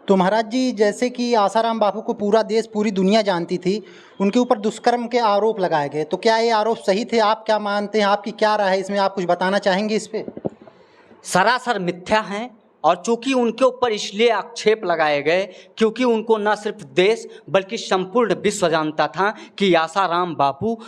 तो महाराज जी, जैसे कि आसाराम बापू को पूरा देश पूरी दुनिया जानती थी, उनके ऊपर दुष्कर्म के आरोप लगाए गए, तो क्या ये आरोप सही थे? आप क्या मानते हैं? आपकी क्या राय है इसमें? आप कुछ बताना चाहेंगे इस पे? सरासर मिथ्या हैं। और चूंकि उनके ऊपर इसलिए आक्षेप लगाए गए क्योंकि उनको न सिर्फ देश बल्कि संपूर्ण विश्व जानता था कि आसाराम बापू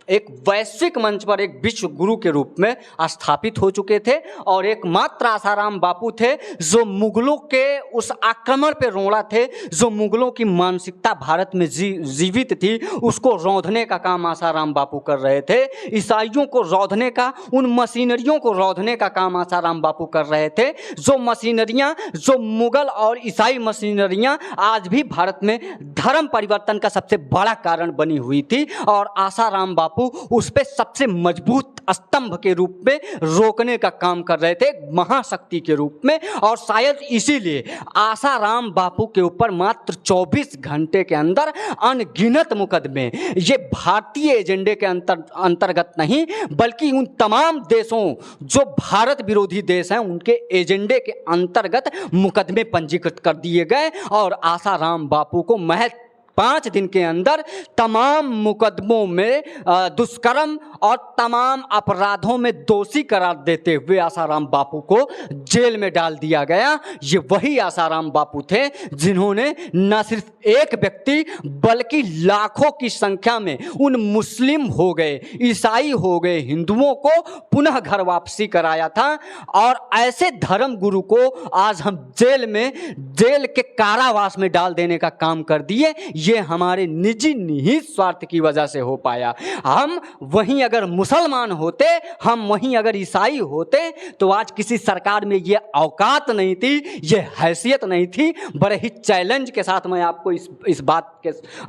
एक वैश्विक मंच पर एक विश्व गुरु के रूप में स्थापित हो चुके थे और एकमात्र आसाराम बापू थे जो मुगलों के उस आक्रमण पे रोड़ा थे, जो मुगलों की मानसिकता भारत में जीवित थी, उसको रौंदने का काम आसाराम बापू कर रहे थे। ईसाइयों को रौंदने का, उन मशीनरियों को रौंदने का काम आसाराम बापू कर रहे थे, जो मशीनरियां, जो मुगल और ईसाई मशीनरियां आज भी भारत में धर्म परिवर्तन का सबसे बड़ा कारण बनी हुई थी और आसाराम बापू उस पे सबसे मजबूत स्तंभ के रूप में रोकने का काम कर रहे थे, महाशक्ति के रूप में। और शायद इसीलिए आसाराम बापू के ऊपर मात्र 24 घंटे के अंदर अनगिनत मुकदमे, ये भारतीय एजेंडे के अंतर्गत नहीं बल्कि उन तमाम देशों जो भारत विरोधी देश हैं उनके एजेंडे के अंतर्गत मुकदमे पंजीकृत कर दिए गए और आसाराम बापू को महज 5 दिन के अंदर तमाम मुकदमों में दुष्कर्म और तमाम अपराधों में दोषी करार देते हुए आसाराम बापू को जेल में डाल दिया गया। ये वही आसाराम बापू थे जिन्होंने न सिर्फ एक व्यक्ति बल्कि लाखों की संख्या में उन मुस्लिम हो गए, ईसाई हो गए हिंदुओं को पुनः घर वापसी कराया था। और ऐसे धर्म गुरु को आज हम जेल के कारावास में डाल देने का काम कर दिए। ये हमारे निजी निहित स्वार्थ की वजह से हो पाया। हम वहीं अगर मुसलमान होते, हम वहीं अगर ईसाई होते तो आज किसी सरकार में ये औकात नहीं थी, ये हैसियत नहीं थी। बड़े ही चैलेंज के साथ मैं आपको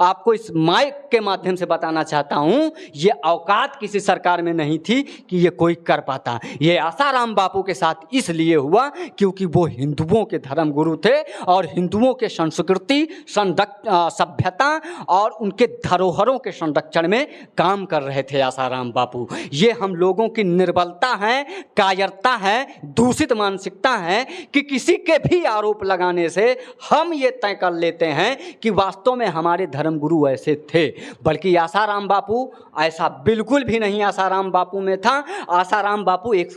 आपको इस माइक के माध्यम से बताना चाहता हूं, ये औकात किसी सरकार में नहीं थी कि ये कोई कर पाता। ये आसाराम बापू के साथ इसलिए हुआ क्योंकि वो हिंदुओं के धर्म गुरु थे और हिंदुओं के संस्कृति, सभ्यता और उनके धरोहरों के संरक्षण में काम कर रहे थे आसाराम बापू। ये हम लोगों की निर्बलता है, कायरता है, दूषित मानसिकता है कि किसी के भी आरोप लगाने से हम ये तय कर लेते हैं कि वास्तव में हमारे धर्मगुरु ऐसे थे, बल्कि आसाराम बापू ऐसा बिल्कुल भी नहीं आसाराम बापू में था। आसाराम बापू एक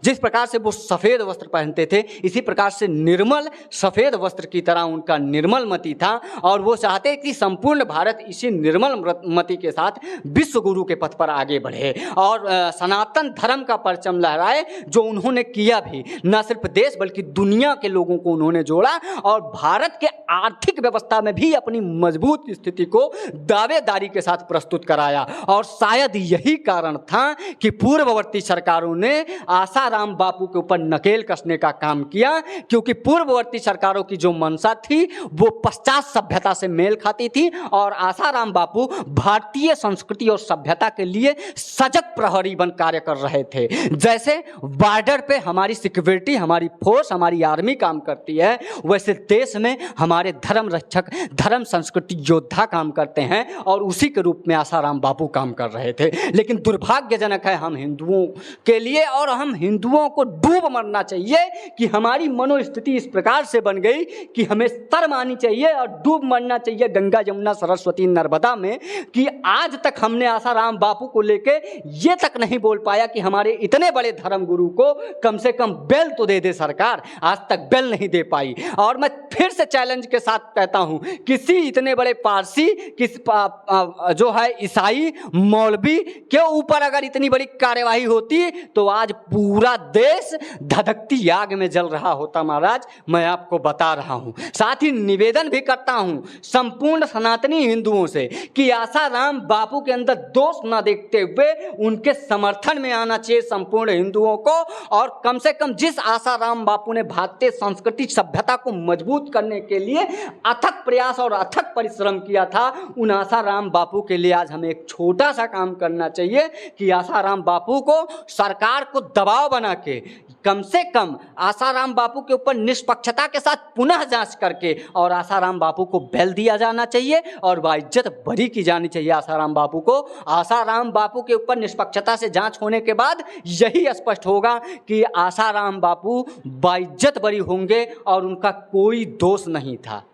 जिस प्रकार से वो सफ़ेद वस्त्र पहनते थे, इसी प्रकार से निर्मल सफ़ेद वस्त्र की तरह उनका निर्मल मति था और वो चाहते कि संपूर्ण भारत इसी निर्मल मति के साथ विश्व गुरु के पथ पर आगे बढ़े और सनातन धर्म का परचम लहराए, जो उन्होंने किया भी। न सिर्फ देश बल्कि दुनिया के लोगों को उन्होंने जोड़ा और भारत के आर्थिक व्यवस्था में भी अपनी मजबूत स्थिति को दावेदारी के साथ प्रस्तुत कराया। और शायद यही कारण था कि पूर्ववर्ती सरकारों ने आसाराम बापू के ऊपर नकेल कसने का काम किया, क्योंकि पूर्ववर्ती सरकारों की जो मंशा थी वो पश्चात सभ्यता से मेल खाती थी और आसाराम बापू भारतीय संस्कृति और सभ्यता के लिए सजग प्रहरी बन कार्य कर रहे थे। जैसे बॉर्डर पे हमारी सिक्योरिटी, हमारी फोर्स, हमारी आर्मी काम करती है, वैसे देश में हमारे धर्म रक्षक, धर्म संस्कृति योद्धा काम करते हैं और उसी के रूप में आसाराम बापू काम कर रहे थे। लेकिन दुर्भाग्यजनक है हम हिंदुओं के लिए, और हम हिंदुओं को डूब मरना चाहिए कि हमारी मनोस्थिति इस प्रकार से बन गई कि हमें शर्म आनी चाहिए और डूब मरना चाहिए गंगा, यमुना, सरस्वती, नर्मदा में, कि आज तक हमने आसाराम बापू को लेके ये तक नहीं बोल पाया कि हमारे इतने बड़े धर्म गुरु को कम से कम बेल तो दे दे सरकार। आज तक बेल नहीं दे पाई। और मैं फिर से चैलेंज के साथ कहता हूं, किसी इतने बड़े पारसी, जो है ईसाई, मौलवी के ऊपर अगर इतनी बड़ी कार्यवाही होती तो आज पूरा देश धधकती आग में जल रहा होता। महाराज, मैं आपको बता रहा हूं। साथ ही निवेदन भी करता हूं संपूर्ण सनातनी हिंदुओं से कि आसाराम बापू के अंदर दोष न देखते हुए उनके समर्थन में आना चाहिए संपूर्ण हिंदुओं को। और कम से कम जिस आसाराम बापू ने भारतीय संस्कृति, सभ्यता को मजबूत करने के लिए अथक प्रयास और अथक परिश्रम किया था, उन आसाराम बापू के लिए आज हमें एक छोटा सा काम करना चाहिए कि आसाराम बापू को सरकार को दबाव बना के कम से कम आसाराम बापू के ऊपर निष्पक्षता के साथ पुनः जांच करके और आसाराम बापू को बेल दिया जाना चाहिए और बाइज्जत बरी की जानी चाहिए आसाराम बापू को। आसाराम बापू के ऊपर निष्पक्षता से जांच होने के बाद यही स्पष्ट होगा कि आसाराम बापू बाइज्जत बरी होंगे और उनका कोई दोष नहीं था।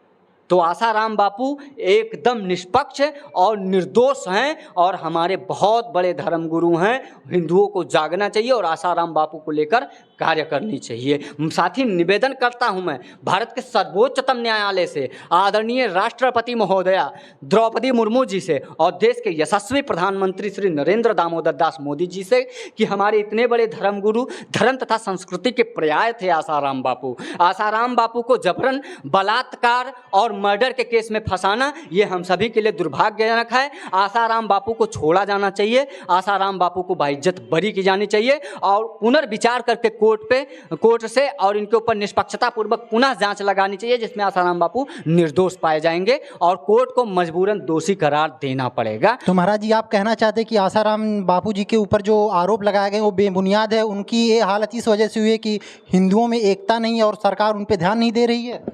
तो आसाराम बापू एकदम निष्पक्ष और निर्दोष हैं और हमारे बहुत बड़े धर्मगुरु हैं। हिंदुओं को जागना चाहिए और आसाराम बापू को लेकर कार्य करनी चाहिए। साथ ही निवेदन करता हूं मैं भारत के सर्वोच्चतम न्यायालय से, आदरणीय राष्ट्रपति महोदया द्रौपदी मुर्मू जी से और देश के यशस्वी प्रधानमंत्री श्री नरेंद्र दामोदर दास मोदी जी से कि हमारे इतने बड़े धर्मगुरु, धर्म तथा संस्कृति के पर्याय थे आसाराम बापू। आसाराम बापू को जबरन, बलात्कार और मर्डर के केस में फंसाना ये हम सभी के लिए दुर्भाग्यजनक है। आसाराम बापू को छोड़ा जाना चाहिए, आसाराम बापू को बाइज्जत बरी की जानी चाहिए और पुनर्विचार करके कोर्ट से और इनके ऊपर निष्पक्षता पूर्वक पुनः जांच लगानी चाहिए जिसमें आसाराम बापू निर्दोष पाए जाएंगे और कोर्ट को मजबूरन दोषी करार देना पड़ेगा। तो महाराज जी, आप कहना चाहते हैं कि आसाराम बापू जी के ऊपर जो आरोप लगाए गए वो बेबुनियाद है, उनकी ये हालत इस वजह से हुई है कि हिंदुओं में एकता नहीं है और सरकार उन पर ध्यान नहीं दे रही है।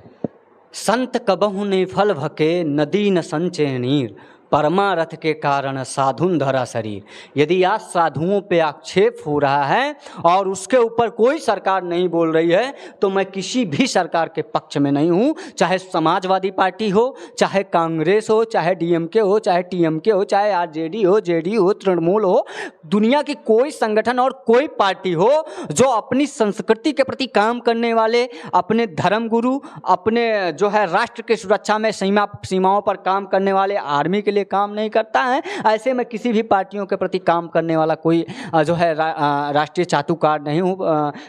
संत कबहु ने फल भके नदी न संचय नीर, परमारथ के कारण साधुन धरा शरीर। यदि आज साधुओं पे आक्षेप हो रहा है और उसके ऊपर कोई सरकार नहीं बोल रही है तो मैं किसी भी सरकार के पक्ष में नहीं हूँ, चाहे समाजवादी पार्टी हो, चाहे कांग्रेस हो, चाहे डीएमके हो, चाहे टीएमके हो, चाहे आरजेडी हो, जेडीयू हो, तृणमूल हो, दुनिया की कोई संगठन और कोई पार्टी हो जो अपनी संस्कृति के प्रति काम करने वाले, अपने धर्मगुरु, अपने जो है राष्ट्र की सुरक्षा में सीमाओं पर काम करने वाले आर्मी के लिए काम नहीं करता है, ऐसे में किसी भी पार्टियों के प्रति काम करने वाला कोई जो है राष्ट्रीय चाटुकार नहीं हूँ,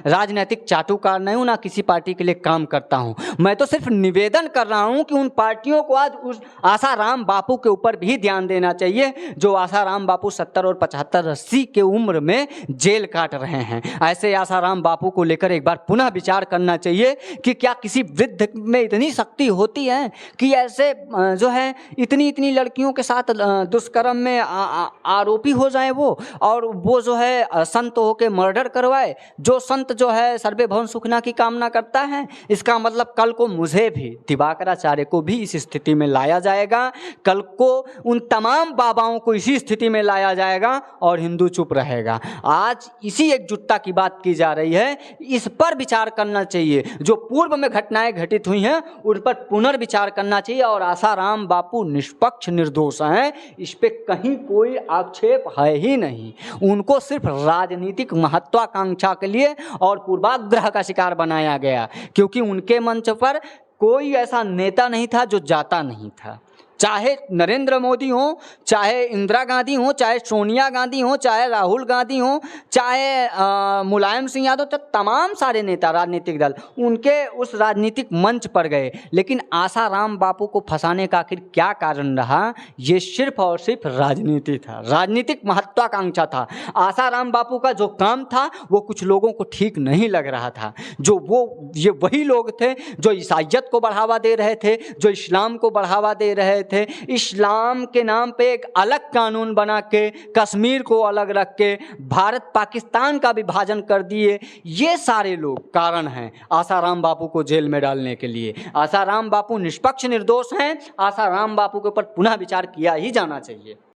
राजनीतिक चाटुकार नहीं हूँ, ना किसी पार्टी के लिए काम करता हूँ। मैं तो सिर्फ निवेदन कर रहा हूँ कि उन पार्टियों को आज उस आसाराम बापू के ऊपर भी ध्यान देना चाहिए जो आसाराम बापू 70 और 75, 80 के उम्र में जेल काट रहे हैं। ऐसे आसाराम बापू को लेकर एक बार पुनः विचार करना चाहिए कि क्या किसी वृद्ध में इतनी शक्ति होती है कि ऐसे जो है इतनी लड़कियों के साथ दुष्कर्म में आरोपी हो जाए वो, और वो जो है संत होके मर्डर करवाए। जो संत जो है सर्वे भवन सुखना की कामना करता है, इसका मतलब कल को मुझे भी, दिवाकराचार्य को भी इस स्थिति में लाया जाएगा, कल को उन तमाम बाबाओं को इसी स्थिति में लाया जाएगा और हिंदू चुप रहेगा। आज इसी एकजुटता की बात की जा रही है, इस पर विचार करना चाहिए। जो पूर्व में घटनाएं घटित हुई हैं उन पर पुनर्विचार करना चाहिए और आसाराम बापू निष्पक्ष निर्दोष हैं, इस पे कहीं कोई आक्षेप है ही नहीं। उनको सिर्फ राजनीतिक महत्वाकांक्षा के लिए और पूर्वाग्रह का शिकार बनाया गया, क्योंकि उनके मंच पर कोई ऐसा नेता नहीं था जो जाता नहीं था। चाहे नरेंद्र मोदी हो, चाहे इंदिरा गांधी हो, चाहे सोनिया गांधी हो, चाहे राहुल गांधी हो, चाहे मुलायम सिंह यादव, तो तमाम सारे नेता, राजनीतिक दल उनके उस राजनीतिक मंच पर गए। लेकिन आसाराम बापू को फंसाने का आखिर क्या कारण रहा? ये सिर्फ और सिर्फ राजनीति था, राजनीतिक महत्वाकांक्षा था। आसाराम बापू का जो काम था वो कुछ लोगों को ठीक नहीं लग रहा था। ये वही लोग थे जो ईसाइयत को बढ़ावा दे रहे थे, जो इस्लाम को बढ़ावा दे रहे थे, इस्लाम के नाम पे एक अलग कानून बना के कश्मीर को अलग रख के भारत पाकिस्तान का विभाजन कर दिए। ये सारे लोग कारण हैं आसाराम बापू को जेल में डालने के लिए। आसाराम बापू निष्पक्ष निर्दोष हैं, आसाराम बापू के ऊपर पुनः विचार किया ही जाना चाहिए।